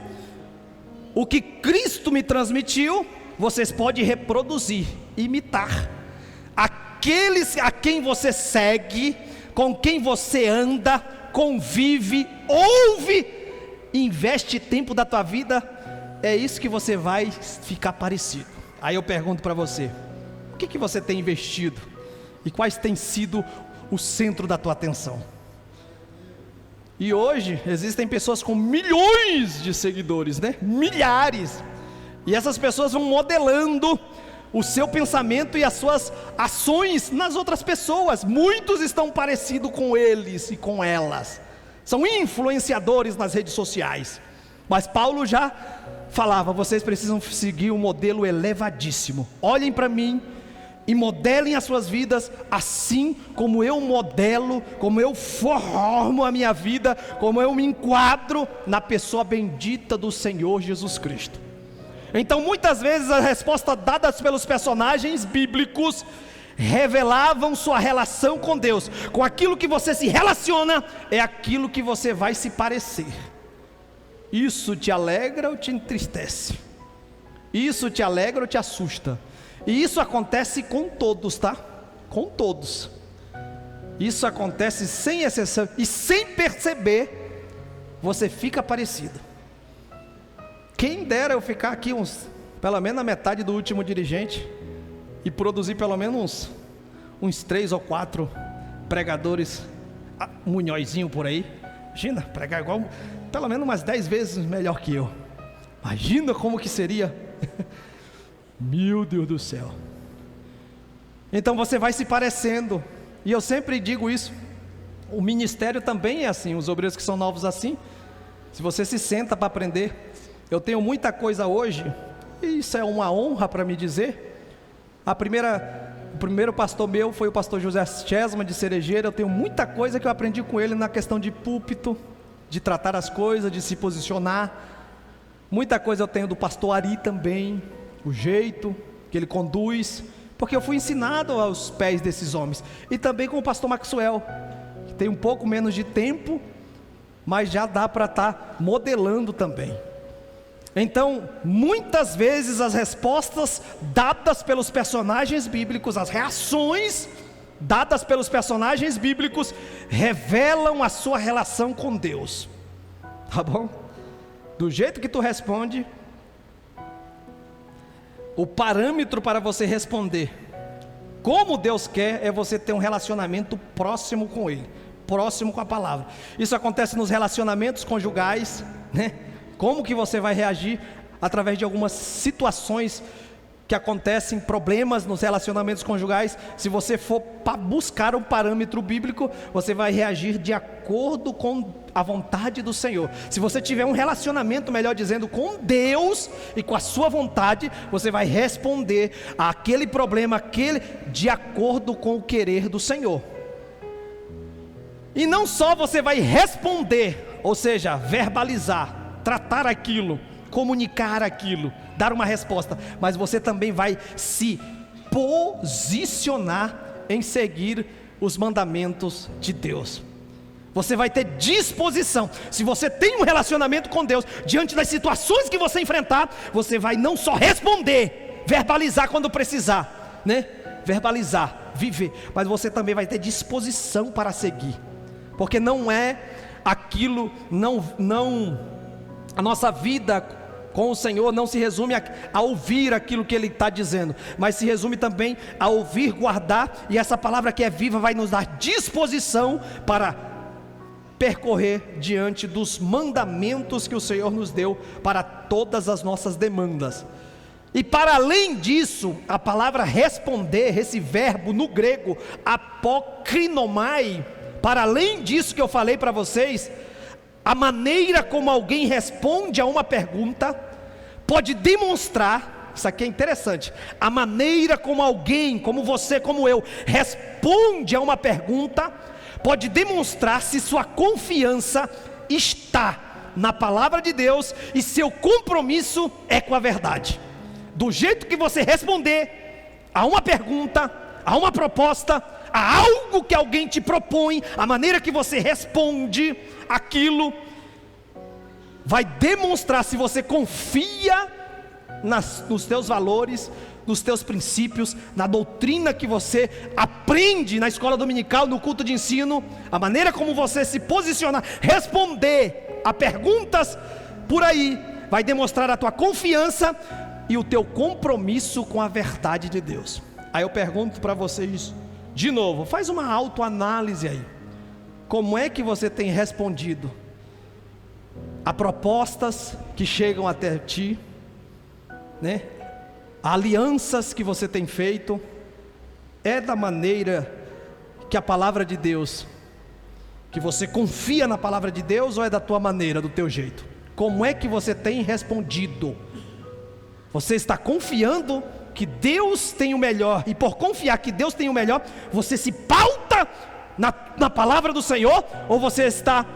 o que Cristo me transmitiu, vocês podem reproduzir, imitar aqueles a quem você segue, com quem você anda, convive, ouve, investe tempo da tua vida. É isso que você vai ficar parecido. Aí eu pergunto para você, o que você tem investido? E quais têm sido o centro da tua atenção? E hoje existem pessoas com milhões de seguidores, né? Milhares. E essas pessoas vão modelando o seu pensamento e as suas ações nas outras pessoas. Muitos estão parecidos com eles e com elas. São influenciadores nas redes sociais. Mas Paulo já falava, vocês precisam seguir um modelo elevadíssimo. Olhem para mim e modelem as suas vidas assim como eu modelo, como eu formo a minha vida, como eu me enquadro na pessoa bendita do Senhor Jesus Cristo. Então muitas vezes as respostas dadas pelos personagens bíblicos revelavam sua relação com Deus. Com aquilo que você se relaciona, é aquilo que você vai se parecer. Isso te alegra ou te entristece? Isso te alegra ou te assusta? E isso acontece com todos, tá? Com todos. Isso acontece sem exceção. E sem perceber, você fica parecido. Quem dera eu ficar aqui pelo menos na metade do último dirigente e produzir pelo menos uns 3 ou 4 pregadores munhozinho por aí. Imagina, pregar igual, pelo menos umas 10 vezes melhor que eu. Imagina como que seria. Meu Deus do céu. Então você vai se parecendo. E eu sempre digo isso. O ministério também é assim. Os obreiros que são novos assim. Se você se senta para aprender. Eu tenho muita coisa hoje. E isso é uma honra para me dizer. O primeiro pastor meu foi o pastor José Chesma de Cerejeira. Eu tenho muita coisa que eu aprendi com ele na questão de púlpito, de tratar as coisas, de se posicionar. Muita coisa eu tenho do pastor Ari também, o jeito que ele conduz, porque eu fui ensinado aos pés desses homens. E também com o pastor Maxwell, que tem um pouco menos de tempo, mas já dá para estar modelando também. Então, muitas vezes as respostas dadas pelos personagens bíblicos, as reações dadas pelos personagens bíblicos, revelam a sua relação com Deus. Tá bom? Do jeito que tu responde, o parâmetro para você responder como Deus quer é você ter um relacionamento próximo com Ele, próximo com a palavra. Isso acontece nos relacionamentos conjugais, né? Como que você vai reagir através de algumas situações que acontecem, problemas nos relacionamentos conjugais? Se você for para buscar um parâmetro bíblico, você vai reagir de acordo com a vontade do Senhor. Se você tiver um relacionamento, melhor dizendo, com Deus e com a sua vontade, você vai responder àquele problema, de acordo com o querer do Senhor. E não só você vai responder, ou seja, verbalizar, tratar aquilo, comunicar aquilo, dar uma resposta, mas você também vai se posicionar em seguir os mandamentos de Deus. Você vai ter disposição. Se você tem um relacionamento com Deus, diante das situações que você enfrentar, você vai não só responder, verbalizar quando precisar, né? Verbalizar, viver, mas você também vai ter disposição para seguir. Porque não é aquilo, a nossa vida com o Senhor não se resume a ouvir aquilo que Ele está dizendo, mas se resume também a ouvir, guardar, e essa palavra que é viva vai nos dar disposição para percorrer diante dos mandamentos que o Senhor nos deu para todas as nossas demandas. E para além disso, a palavra responder, esse verbo no grego apokrinomai, para além disso que eu falei para vocês, a maneira como alguém responde a uma pergunta pode demonstrar, isso aqui é interessante, a maneira como alguém, como você, como eu, responde a uma pergunta pode demonstrar se sua confiança está na palavra de Deus e seu compromisso é com a verdade. Do jeito que você responder a uma pergunta, a uma proposta, a algo que alguém te propõe, a maneira que você responde aquilo vai demonstrar se você confia nos teus valores, nos teus princípios, na doutrina que você aprende na escola dominical, no culto de ensino. A maneira como você se posicionar, responder a perguntas por aí, vai demonstrar a tua confiança e o teu compromisso com a verdade de Deus. Aí eu pergunto para vocês de novo, faz uma autoanálise aí. Como é que você tem respondido a propostas que chegam até ti, né? Alianças que você tem feito, é da maneira que a palavra de Deus, que você confia na palavra de Deus, ou é da tua maneira, do teu jeito? Como é que você tem respondido? Você está confiando que Deus tem o melhor, e por confiar que Deus tem o melhor, você se pauta na palavra do Senhor, ou você está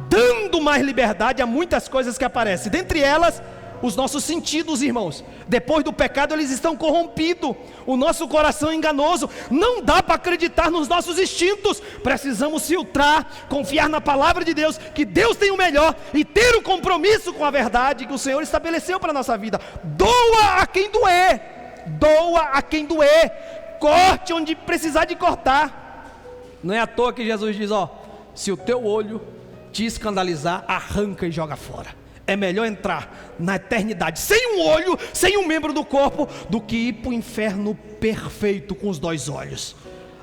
dando mais liberdade a muitas coisas que aparecem? Dentre elas, os nossos sentidos, irmãos. Depois do pecado eles estão corrompidos, o nosso coração é enganoso, não dá para acreditar nos nossos instintos. Precisamos filtrar, confiar na palavra de Deus, que Deus tem o melhor, e ter o compromisso com a verdade que o Senhor estabeleceu para a nossa vida. Doa a quem doer, doa a quem doer, corte onde precisar de cortar. Não é à toa que Jesus diz, se o teu olho te escandalizar, arranca e joga fora. É melhor entrar na eternidade sem um olho, sem um membro do corpo, do que ir para o inferno perfeito com os 2 olhos.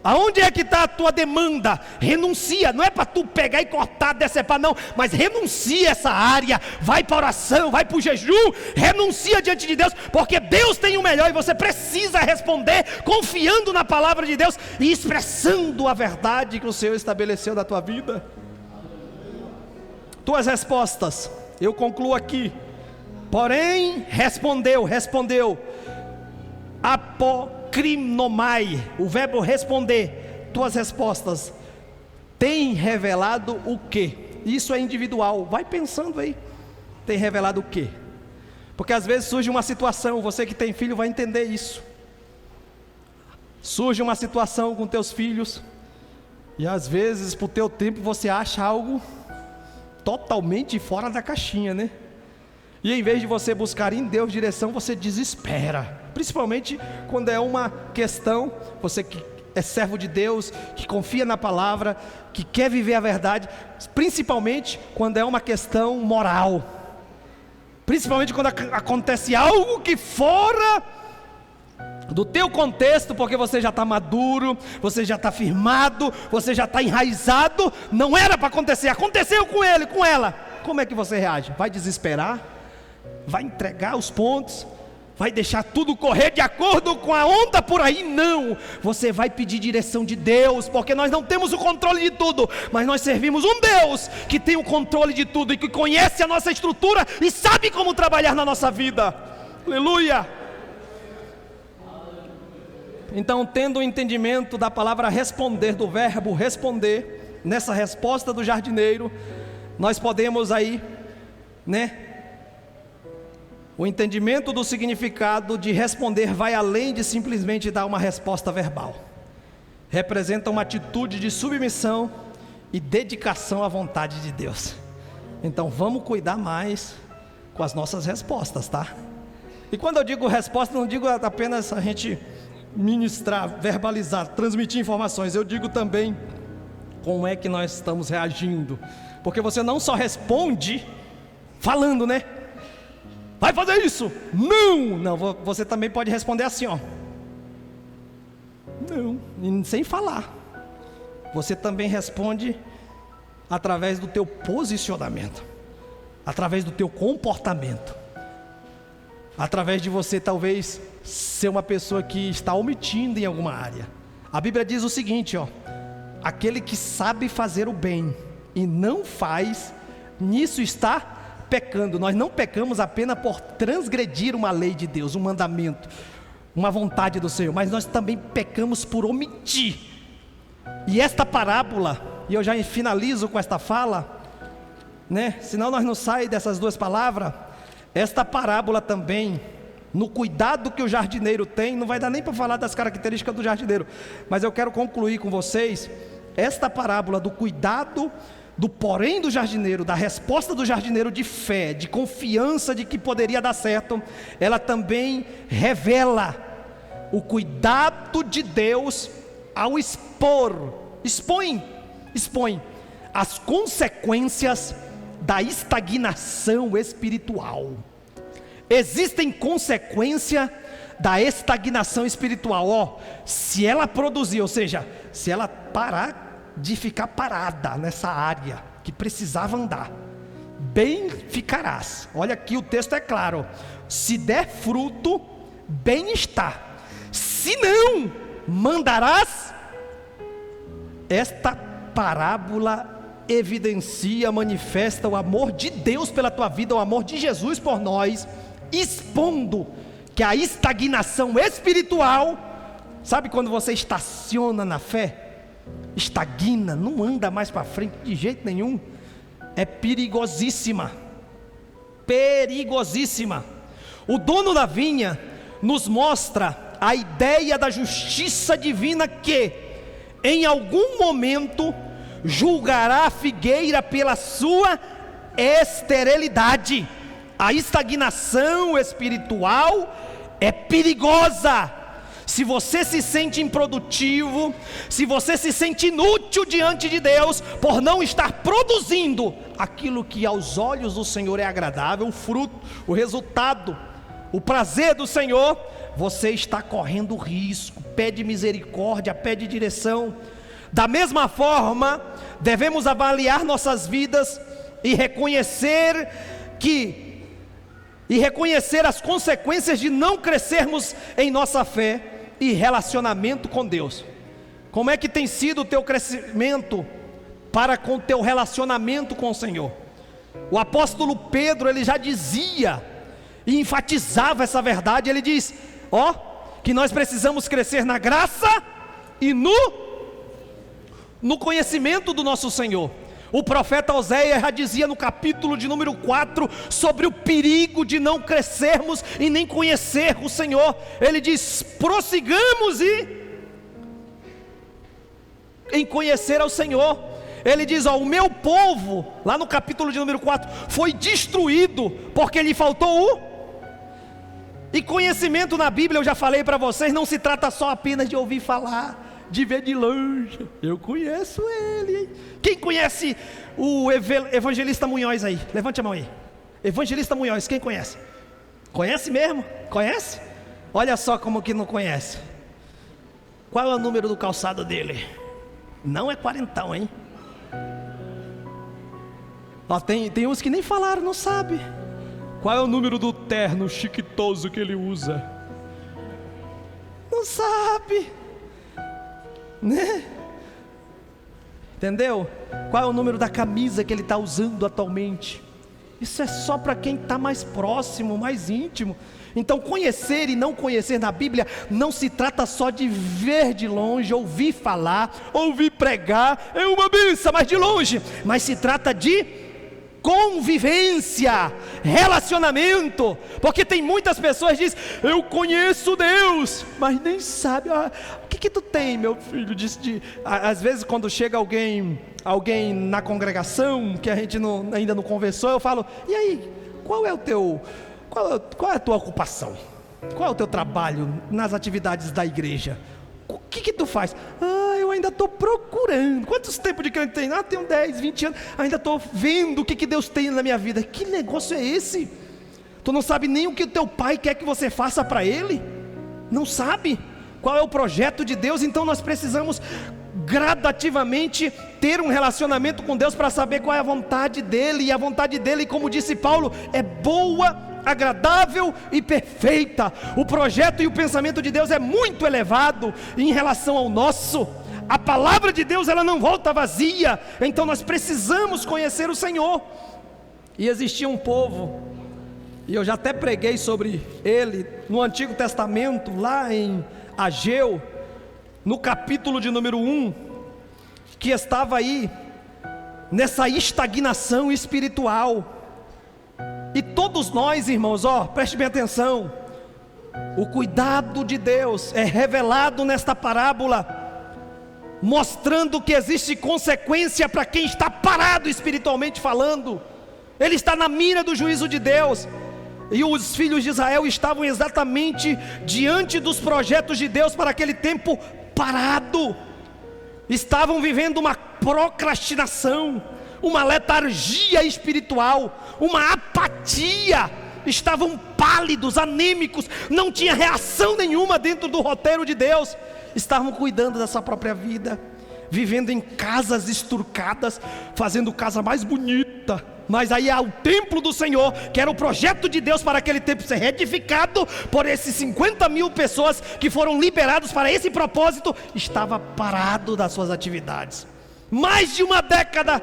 Aonde é que está a tua demanda? Renuncia, não é para tu pegar e cortar, decepar não, mas renuncia essa área, vai para a oração, vai para o jejum, renuncia diante de Deus, porque Deus tem o melhor e você precisa responder confiando na palavra de Deus e expressando a verdade que o Senhor estabeleceu na tua vida. Tuas respostas, eu concluo aqui. Porém, respondeu, apokrinomai, o verbo responder. Tuas respostas têm revelado o quê? Isso é individual, vai pensando aí. Tem revelado o quê? Porque às vezes surge uma situação, você que tem filho vai entender isso. Surge uma situação com teus filhos, e às vezes por teu tempo você acha algo totalmente fora da caixinha, né? E em vez de você buscar em Deus direção, você desespera. Principalmente quando é uma questão, você que é servo de Deus, que confia na palavra, que quer viver a verdade. Principalmente quando é uma questão moral. Principalmente quando acontece algo que fora do teu contexto, porque você já está maduro, você já está firmado, você já está enraizado. Não era para acontecer, aconteceu com ele, com ela. Como é que você reage? Vai desesperar? Vai entregar os pontos? Vai deixar tudo correr de acordo com a onda por aí? Não, você vai pedir direção de Deus, porque nós não temos o controle de tudo, mas nós servimos um Deus que tem o controle de tudo e que conhece a nossa estrutura e sabe como trabalhar na nossa vida. Aleluia! Então, tendo o entendimento da palavra responder, do verbo responder, nessa resposta do jardineiro, nós podemos aí, o entendimento do significado de responder vai além de simplesmente dar uma resposta verbal. Representa uma atitude de submissão e dedicação à vontade de Deus. Então vamos cuidar mais com as nossas respostas, tá? E quando eu digo resposta, não digo apenas a gente ministrar, verbalizar, transmitir informações. Eu digo também como é que nós estamos reagindo. Porque você não só responde falando, né? Vai fazer isso? Não, você também pode responder assim, ó. Não, sem falar. Você também responde através do teu posicionamento, através do teu comportamento, através de você talvez ser uma pessoa que está omitindo em alguma área. A Bíblia diz o seguinte, ó: aquele que sabe fazer o bem e não faz, nisso está pecando. Nós não pecamos apenas por transgredir uma lei de Deus, um mandamento, uma vontade do Senhor, mas nós também pecamos por omitir. E esta parábola, e eu já finalizo com esta fala, né? Senão nós não saímos dessas duas palavras. Esta parábola também, no cuidado que o jardineiro tem, não vai dar nem para falar das características do jardineiro, mas eu quero concluir com vocês, esta parábola do cuidado, do porém do jardineiro, da resposta do jardineiro de fé, de confiança de que poderia dar certo, ela também revela o cuidado de Deus ao expõe as consequências da estagnação espiritual. Existem consequências da estagnação espiritual, ó, se ela produzir, ou seja, se ela parar de ficar parada nessa área que precisava andar, bem ficarás. Olha aqui, o texto é claro: se der fruto, bem está; se não, mandarás. Esta parábola evidencia, manifesta o amor de Deus pela tua vida, o amor de Jesus por nós, expondo que a estagnação espiritual, sabe quando você estaciona na fé, estagna, não anda mais para frente de jeito nenhum, é perigosíssima, perigosíssima. O dono da vinha nos mostra a ideia da justiça divina que, em algum momento, julgará a figueira pela sua esterilidade. A estagnação espiritual é perigosa. Se você se sente improdutivo, se você se sente inútil diante de Deus, por não estar produzindo aquilo que aos olhos do Senhor é agradável, o fruto, o resultado, o prazer do Senhor, você está correndo risco. Pede misericórdia, pede direção. Da mesma forma, devemos avaliar nossas vidas e reconhecer as consequências de não crescermos em nossa fé e relacionamento com Deus. Como é que tem sido o teu crescimento para com o teu relacionamento com o Senhor? O apóstolo Pedro, ele já dizia e enfatizava essa verdade. Ele diz, que nós precisamos crescer na graça e no conhecimento do nosso Senhor. O profeta Oséias já dizia no capítulo de número 4 sobre o perigo de não crescermos e nem conhecer o Senhor. Ele diz, prossigamos em conhecer ao Senhor. Ele diz, o meu povo, lá no capítulo de número 4, foi destruído porque lhe faltou E conhecimento na Bíblia, eu já falei para vocês, não se trata só apenas de ouvir falar, de ver de longe. Eu conheço ele, hein? Quem conhece o evangelista Munhoz aí? Levante a mão aí. Evangelista Munhoz, quem conhece? Conhece mesmo? Conhece? Olha só como que não conhece. Qual é o número do calçado dele? Não é quarentão, hein? Ó, tem uns que nem falaram, não sabe. Qual é o número do terno chiquitoso que ele usa? Não sabe, né? Entendeu? Qual é o número da camisa que ele está usando atualmente? Isso é só para quem está mais próximo, mais íntimo. Então conhecer e não conhecer na Bíblia não se trata só de ver de longe, ouvir falar, ouvir pregar, é uma benção, mas de longe. Mas se trata de convivência, relacionamento. Porque tem muitas pessoas que dizem, eu conheço Deus, mas nem sabe o que tu tem, meu filho? Às vezes quando chega alguém na congregação, que a gente ainda não conversou, eu falo, e aí, qual é a tua ocupação? Qual é o teu trabalho nas atividades da igreja? O que tu faz? Eu ainda estou procurando. Quantos tempos de crente tem? Tenho 10, 20 anos. Ainda estou vendo o que Deus tem na minha vida. Que negócio é esse? Tu não sabe nem o que o teu pai quer que você faça para ele? Não sabe qual é o projeto de Deus? Então nós precisamos gradativamente ter um relacionamento com Deus para saber qual é a vontade dele. E a vontade dele, como disse Paulo, é boa, agradável e perfeita. O projeto e o pensamento de Deus é muito elevado em relação ao nosso. A palavra de Deus, ela não volta vazia. Então nós precisamos conhecer o Senhor. E existia um povo, e eu já até preguei sobre ele no Antigo Testamento, lá em Ageu, no capítulo de número 1, que estava aí nessa estagnação espiritual. E todos nós, irmãos, preste bem atenção, o cuidado de Deus é revelado nesta parábola, mostrando que existe consequência para quem está parado espiritualmente falando. Ele está na mira do juízo de Deus. E os filhos de Israel estavam exatamente diante dos projetos de Deus para aquele tempo parado. Estavam vivendo uma procrastinação, uma letargia espiritual, uma apatia. Estavam pálidos, anêmicos, não tinha reação nenhuma dentro do roteiro de Deus. Estavam cuidando da sua própria vida, vivendo em casas esturcadas, fazendo casa mais bonita. Mas aí o templo do Senhor, que era o projeto de Deus para aquele tempo ser reedificado por esses 50 mil pessoas que foram liberados para esse propósito, estava parado das suas atividades. Mais de uma década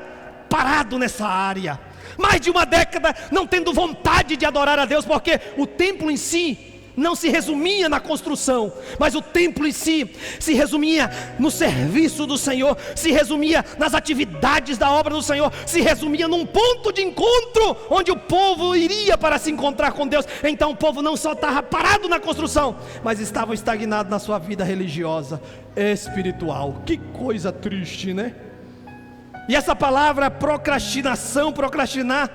parado nessa área, mais de uma década não tendo vontade de adorar a Deus, porque o templo em si não se resumia na construção, mas o templo em si se resumia no serviço do Senhor, se resumia nas atividades da obra do Senhor, se resumia num ponto de encontro, onde o povo iria para se encontrar com Deus. Então o povo não só estava parado na construção, mas estava estagnado na sua vida religiosa, espiritual. Que coisa triste, né? E essa palavra procrastinação, procrastinar,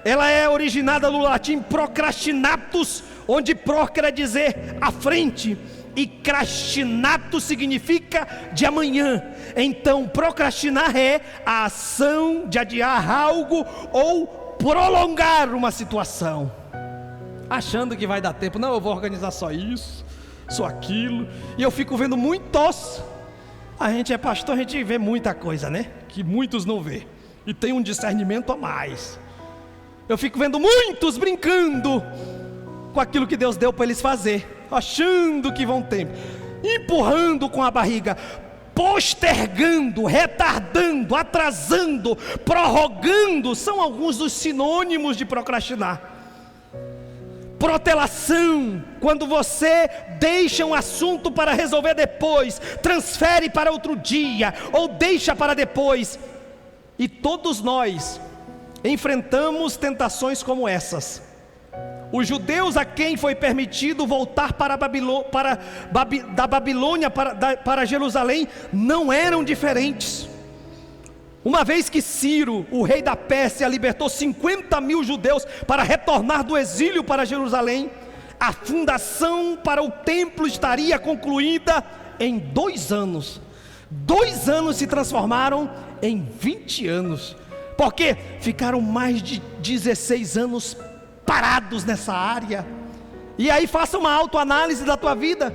ela é originada no latim procrastinatus, onde pro quer dizer à frente, e crastinato significa de amanhã. Então procrastinar é a ação de adiar algo ou prolongar uma situação, achando que vai dar tempo. Não, eu vou organizar só isso, só aquilo. E eu fico vendo muitos. A gente é pastor, a gente vê muita coisa, né? Que muitos não vê, e tem um discernimento a mais. Eu fico vendo muitos brincando com aquilo que Deus deu para eles fazer, achando que vão ter, empurrando com a barriga, postergando, retardando, atrasando, prorrogando. São alguns dos sinônimos de procrastinar. Protelação, quando você deixa um assunto para resolver depois, transfere para outro dia, ou deixa para depois. E todos nós enfrentamos tentações como essas. Os judeus a quem foi permitido voltar da Babilônia para Jerusalém não eram diferentes. Uma vez que Ciro, o rei da Pérsia, libertou 50 mil judeus para retornar do exílio para Jerusalém, a fundação para o templo estaria concluída em 2 anos. 2 anos se transformaram em 20 anos, porque ficaram mais de 16 anos parados nessa área. E aí faça uma autoanálise da tua vida.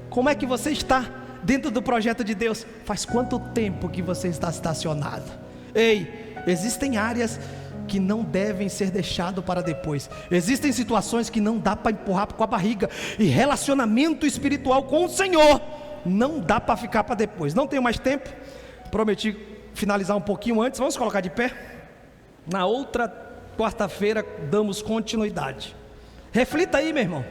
Como é que você está dentro do projeto de Deus? Faz quanto tempo que você está estacionado? Ei, existem áreas que não devem ser deixadas para depois. Existem situações que não dá para empurrar com a barriga. E relacionamento espiritual com o Senhor não dá para ficar para depois. Não tenho mais tempo, prometi finalizar um pouquinho antes. Vamos colocar de pé? Na outra quarta-feira damos continuidade. Reflita aí, meu irmão.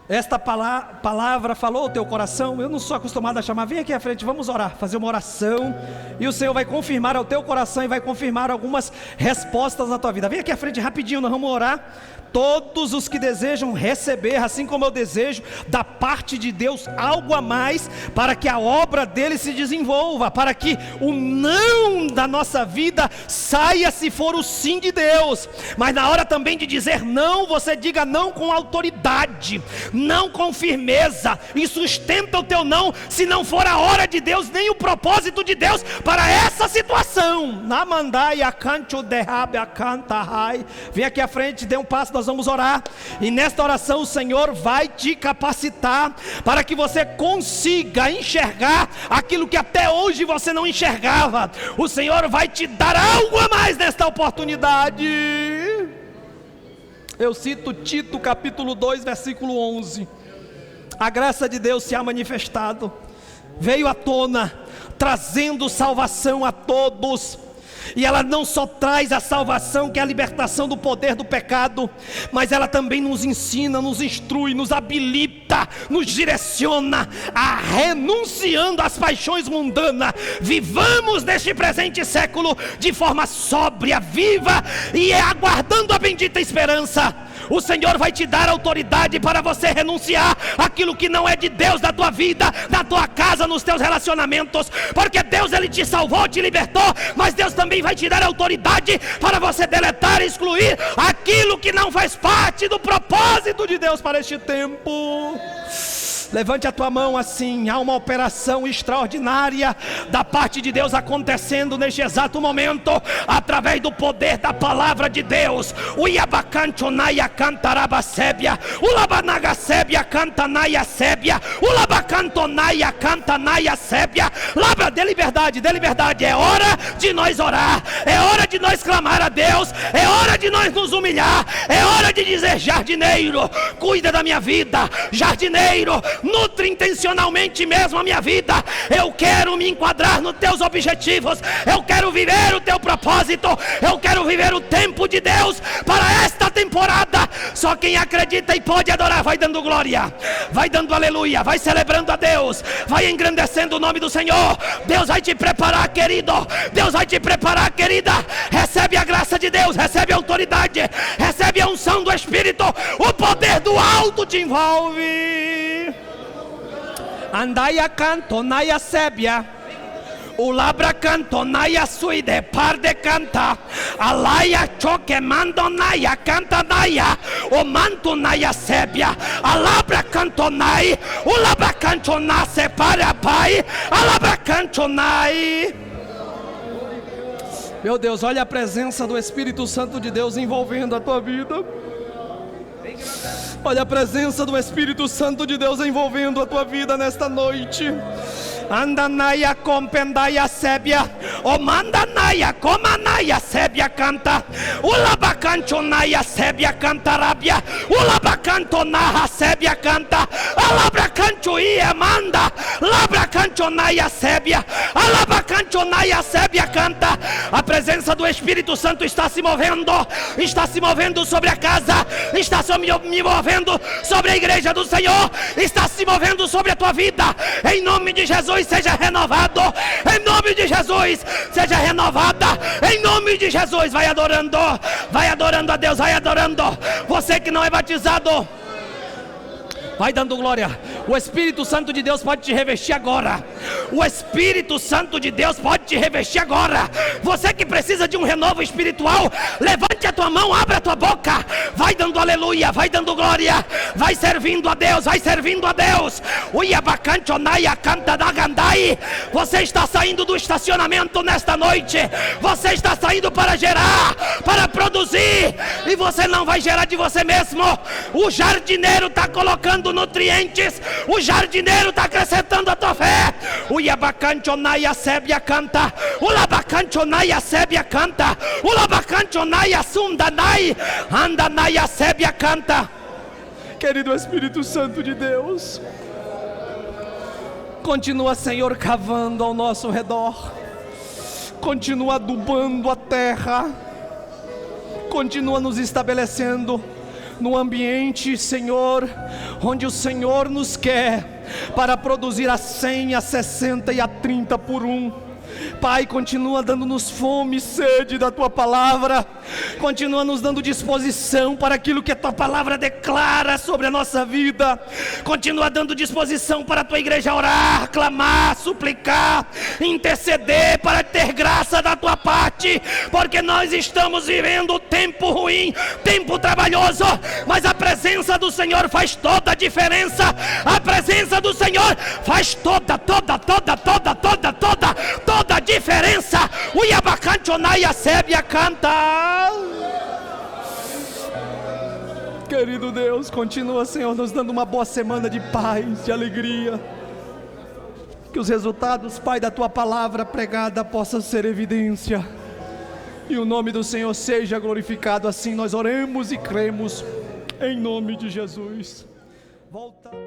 Esta palavra falou o teu coração? Eu não sou acostumado a chamar. Vem aqui à frente, vamos orar, fazer uma oração, e o Senhor vai confirmar ao teu coração e vai confirmar algumas respostas na tua vida. Vem aqui à frente rapidinho, nós vamos orar. todos os que desejam receber, assim como eu desejo, da parte de Deus algo a mais, para que a obra dele se desenvolva, para que o não da nossa vida saia se for o sim de Deus. Mas na hora também de dizer não, você diga não com autoridade, não com firmeza, e sustenta o teu não, se não for a hora de Deus, nem o propósito de Deus para essa situação. Vem aqui à frente, dê um passo, nós vamos orar. E nesta oração o Senhor vai te capacitar para que você consiga enxergar aquilo que até hoje você não enxergava. O Senhor vai te dar algo a mais nesta oportunidade. Eu cito Tito capítulo 2 versículo 11. A graça de Deus se ha manifestado, veio à tona, trazendo salvação a todos. E ela não só traz a salvação, que é a libertação do poder do pecado, mas ela também nos ensina, nos instrui, nos habilita, nos direciona a, renunciando às paixões mundanas, vivamos neste presente século de forma sóbria, viva e aguardando a bendita esperança. O Senhor vai te dar autoridade para você renunciar aquilo que não é de Deus na tua vida, na tua casa, nos teus relacionamentos, porque Deus, Ele te salvou, te libertou, mas Deus também vai te dar autoridade para você deletar e excluir aquilo que não faz parte do propósito de Deus para este tempo. Levante a tua mão assim. Há uma operação extraordinária da parte de Deus acontecendo neste exato momento, através do poder da palavra de Deus. O Iabacantonaia cantarabasébia, o Labanagasébia cantanaia sébia, o Labacantonaia cantanaia sébia. Labra, dê liberdade, dê liberdade. É hora de nós orar, é hora de nós clamar a Deus, é hora de nós nos humilhar, é hora de dizer: jardineiro, cuida da minha vida, jardineiro, nutre intencionalmente mesmo a minha vida. Eu quero me enquadrar nos teus objetivos, eu quero viver o teu propósito, eu quero viver o tempo de Deus para esta temporada. Só quem acredita e pode adorar vai dando glória, vai dando aleluia, vai celebrando a Deus, vai engrandecendo o nome do Senhor. Deus vai te preparar, querido, Deus vai te preparar, querida. Recebe a graça de Deus, recebe a autoridade, recebe a unção do Espírito. O poder do alto te envolve. Andaia canto naia sébia, o labra canto naia suide par de canta, alaia choque mando naia canta naia, o manto naia sébia, a labra canto nai, o labra canto nasce para pai, a labra canto nai. Meu Deus, olha a presença do Espírito Santo de Deus envolvendo a tua vida. Olha a presença do Espírito Santo de Deus envolvendo a tua vida nesta noite. Andanaia compendaia sébia, o mandanaia comanaia sébia canta, o labacantonaia sébia cantarabia, o labacantonaha sébia canta, a labracantoia manda, labracantonaia sébia, a labacantonaia sébia canta. A presença do Espírito Santo está se movendo sobre a casa, está se movendo sobre a igreja do Senhor, está se movendo sobre a tua vida. Em nome de Jesus, seja renovado, em nome de Jesus, seja renovada, em nome de Jesus. Vai adorando a Deus, vai adorando. Você que não é batizado, vai dando glória. O Espírito Santo de Deus pode te revestir agora. O Espírito Santo de Deus pode te revestir agora. Você que precisa de um renovo espiritual, levante a tua mão, abra a tua boca, vai dando aleluia, vai dando glória, vai servindo a Deus, vai servindo a Deus. Você está saindo do estacionamento nesta noite, você está saindo para gerar, para produzir, e você não vai gerar de você mesmo. O jardineiro está colocando nutrientes, o jardineiro está acrescentando a tua fé. O Yabacantonaia sébia canta, o Labacantonaia sébia canta, o Labacantonaia sundanai, andanaia sébia canta. Querido Espírito Santo de Deus, continua, Senhor, cavando ao nosso redor, continua adubando a terra, continua nos estabelecendo no ambiente, Senhor, onde o Senhor nos quer, para produzir a 100, a 60 e a 30 por 1. Pai, continua dando-nos fome e sede da Tua Palavra, continua nos dando disposição para aquilo que a Tua Palavra declara sobre a nossa vida, continua dando disposição para a Tua igreja orar, clamar, suplicar, interceder para ter graça da Tua parte, porque nós estamos vivendo tempo ruim, tempo trabalhoso, mas a presença do Senhor faz toda a diferença. A presença do Senhor faz toda a diferença. O Yabacanchonaia Sébia canta. Querido Deus, continua, Senhor, nos dando uma boa semana de paz, de alegria. Que os resultados, Pai, da Tua palavra pregada possam ser evidência, e o nome do Senhor seja glorificado. Assim nós oramos e cremos, em nome de Jesus. Volta.